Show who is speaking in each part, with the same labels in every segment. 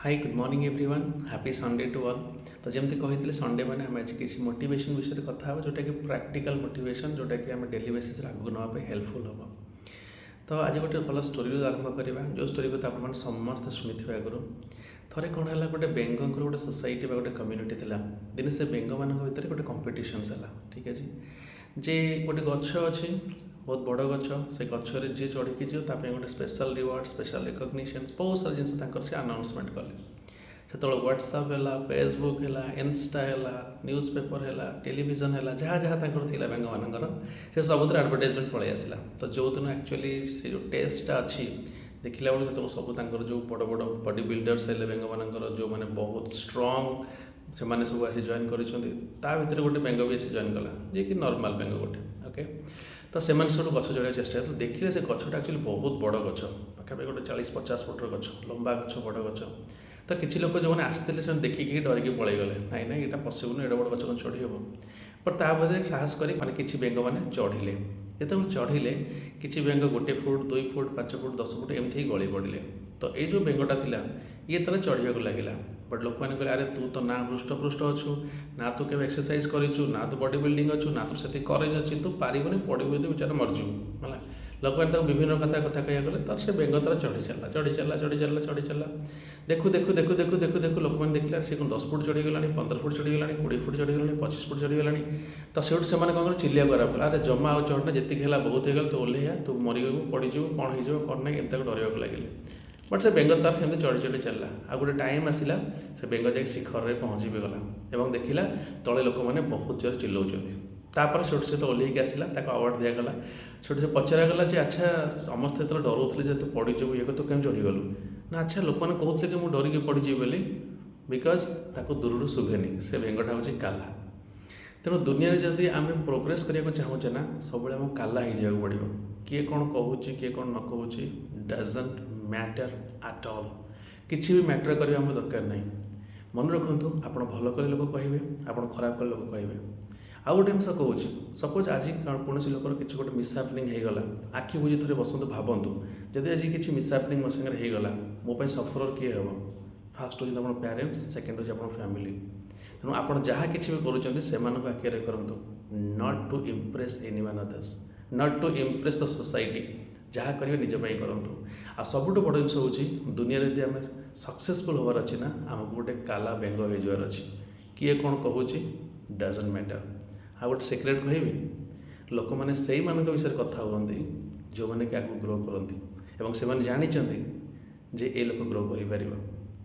Speaker 1: High good morning everyone happy Sunday to all. तो जमती कही संडे मैंने आम आज किसी मोटिवेशन विषय कथा हो जोटा कि प्रैक्टिकल मोटिवेशन जोटा कि आम डेली बेसिस आगू नापी हेल्पफुल हम। तो आज गोटे भल स्टोरी आरंभ करवा जो स्टोरी को आप समस्ते शुणी आगु थे कौन है गोटे बेंगर गोटे सोसाइटी गोटे कम्युनिटी थी दिने से बेंग मान भर गोटे कंपिटिशन्स है ठीक है जे गोटे गछ अच्छी बहुत बड़ गछ से गचर जी चढ़ी जी गोटे स्पेशल रिवार्ड स्पेशल रिकग्निशन बहुत सारा जिन से अनाउंसमेंट कले से व्हाट्सएप है फेसबुक है इंस्टा है न्यूज़ पेपर है टेलीविजन है जहाँ जहाँ थी बेंग मानकर से सब एडवर्टाइजमेंट पलि आसला। तो जो दिन एक्चुअली से जो टेस्टा अच्छी देखला बेलू जो सब जो बड़ बड़ बॉडी बिल्डर्स है बेंग मानकर जो मैंने बहुत स्ट्रंग से मैंने सब आसी जॉइन कर गोटे बेंग भी आसी जॉइन कला जी कि नॉर्मल बेंग गोटे ओके। तो से सब गच चढ़ा चेस्ट तो देखिए से गछटा एक्चुअली बहुत बड़ गच पाखापी गोटे 40-50 फुट्र गच लंबा गच बड़ गच। तो किसी लोग जो मैंने आसते से देखिकी डरिकी पलैगले नाई ना यहाँ पसिबल एडे बड़ गच कौन चढ़ी हे बट ताजे साहस कर मैंने किसी बेंग मैंने चढ़िले जो चढ़िले किसी बेंग 1 फुट 2 फुट 5 फुट 10 फुट एमती ही गली पड़े। तो ये जो बेंगटा था ये तरह चढ़ा लगे बट लोक मैंने कहले अरे तू तो ना हृष्टपृष्ट अच्छु ना तू के एक्सरसाइज करूँ ना तू बॉडी बिल्डिंग अच्छु ना तू से करेज अच्छी तू पारिबनी पड़ू बेचारा मरजू है लोक मैंने विभिन्न कथा कह गले तो से बेंग तरह चढ़ी चलला देखू देखू देखू देखू देखू देखू लोक मैंने देखला से 10 फुट चढ़ीगला 15 फुट चढ़ीगला 20 फुट चढ़ीगला 25 फुट चढ़ीगला। तो से कौन चिल्लिया आरम्भ कला अरे जमा आ चढ़ना जी है बहुत होगा तू ओह्लैया तू मरीगू पड़ीजु कौन हो कौन ना एमती डरवाक लगे बट से बेंग तार सेमती चढ़ी चलला आ गोटे टाइम आसला से बेंग जा शिखर में पहुँची भी गला और देखला तले लोक मैंने बहुत जोर चिल्लाऊँ तापर छोट से तो ओह्लैक आसला अवार्ड दिगला छोट से पचरागला जे अच्छा समस्ते जो डराऊे तू पड़ीजु ये तू कम चढ़ीगलु ना अच्छा लोक मैंने कहते कि मुझे डरिकी पड़ीजी बोली बिकज ताको दूर शुभेनि से बेंगटा हूँ काला। तेणु दुनिया में जदि आम प्रोग्रेस करने चाहूचे ना सब आम काला हो जाए पड़ो किए कौन कहूँ किए कौन न कहूँ डजंट मैटर एट ऑल किसी भी मैटर करने आम दरकार नहीं। मन रखु आप भल कले लोक कहे आप खराब कले लोक कहे आउ गोटे जिन कहूँ सपोज आज कौन लोकर किसी गोटे मिसहैपनिंग होगला आखि बुझी थे बसतु भावतु जदि आज किसी मिसहैपनिंग मो सागर होगला मोप सफरर किए हे फास्ट हूँ आप पेरेंट्स सेकेंड हूँ आप फैमिली। तेणु आप जहाँ किसी भी करूँ आखिरे करूँ not to impress anyone others not to impress the society जहाँ करेंगे निजपाई करूँ आ सबुठ बड़ जिन हूँ दुनिया यदि आम सक्सेसफुल हबार अच्छी ना आमको गोटे काला बेंग हो जावर अच्छी किए कौन कहूँ डजंट मैटर। आ गोटे सिक्रेट कहबी लोक मैंने से विषय कथा हुए जो मैंने कि आगे ग्रो करती से जानते जे ए लोक ग्रो कर।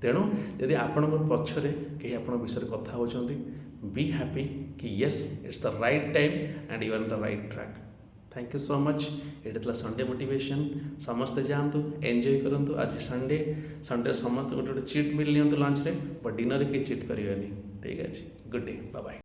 Speaker 1: तेणु यदि आपण पक्षरे कहीं आप विषय कथा होती बी हैप्पी कि yes it's the right time and you are the right track. Thank you so much. ये संडे मोटिवेशन समस्ते जातु एंजॉय करूँ। आज संडे समस्त गोटे चीट मिल नि लंच रे बट डिनर के चीट करेंगे ठीक है। Good day bye bye.